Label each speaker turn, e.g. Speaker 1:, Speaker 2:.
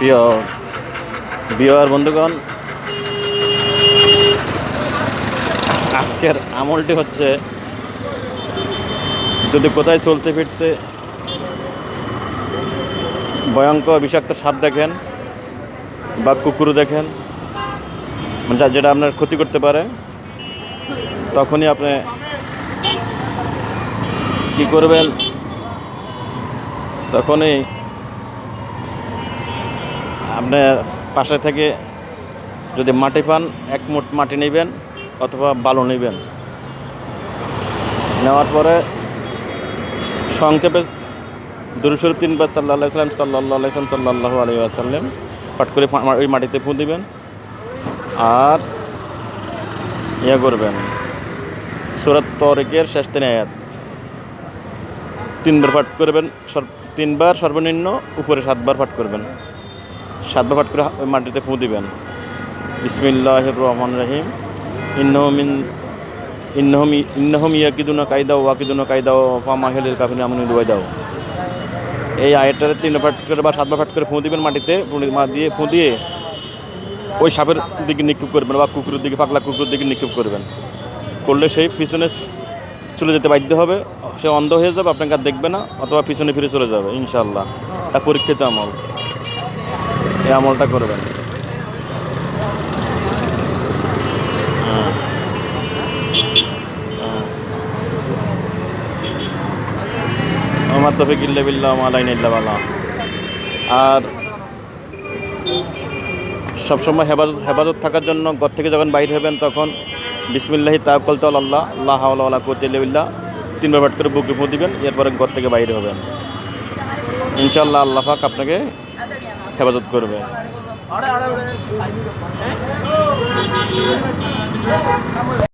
Speaker 1: প্রিয় ভিউয়ার বন্ধুগণ, আজকের আমলটি হচ্ছে, যদি কোথায় চলতে ফিরতে ভয়ঙ্কর বিষাক্ত সাপ দেখেন বা কুকুর দেখেন, যেটা আপনার ক্ষতি করতে পারে, তখনই আপনি কি করবেন? তখনই আপনার পাশে থেকে যদি মাটি পান, এক মুঠ মাটি নেবেন অথবা বালু নেবেন। নেওয়ার পরে সংক্ষেপে দুরূদ শরীফ 3 বার সাল্লাল্লাহু আলাইহি ওয়াসাল্লাম সাল্লাল্লাহু আলাইহি ওয়াসাল্লাম পাঠ করে ওই মাটিতে ফুঁ দিবেন। আর করবেন, সূরা তারিকের শেষ 3 আয়াত 3 বার পাঠ করবেন। 3 বার সর্বনিম্ন, উপরে 7 বার পাঠ করবেন। 7 বার পাঠ করে ওই মাটিতে ফুঁ দিবেন। বিসমিল্লাহির রহমানির রহিম। ইন্নাহুম ইয়াকিদুনা কায়দা ওয়া ইয়াকিদুনা কায়দা ফামাহিলিল কাফিরিনা আমনু দুয়াইদাও। এই আয়াতটারে 3 বার পাঠ করে বা 7 বার পাঠ করে ফুঁ দিবেন মাটিতে। ফুঁ দিয়ে ওই সাপের দিকে নিক্ষেপ করবেন বা কুকুরের দিকে, পাগলা কুকুরের দিকে নিক্ষেপ করবেন। করলে সেই পিছনে চলে যেতে বাধ্য হবে, সে অন্ধ হয়ে যাবে, আপনাকে আর দেখবে না, অথবা পিছনে ফিরে চলে যাবে ইনশাআল্লাহ। তা পরীক্ষিত আমল, এই আমলটা করবেন। আমার তৌফিক ইল্লা বিল্লাহ ওয়া মা আলাইনা ইল্লা বালাগ। আর সবসময় হেফাজত থাকার জন্য ঘর থেকে যখন বাইরে হবেন, তখন বিসমিল্লাহি তাওয়াক্কালতু আলাল্লাহ লা হাওলা ওয়ালা কুওয়াতা ইল্লা বিল্লাহ 3 বার পাঠ করে বুকে ফুঁ দিবেন। এরপরে ঘর থেকে বাইরে হবেন, ইনশাআল্লাহ আল্লাহ পাক আপনাকে হেফাজত করবে।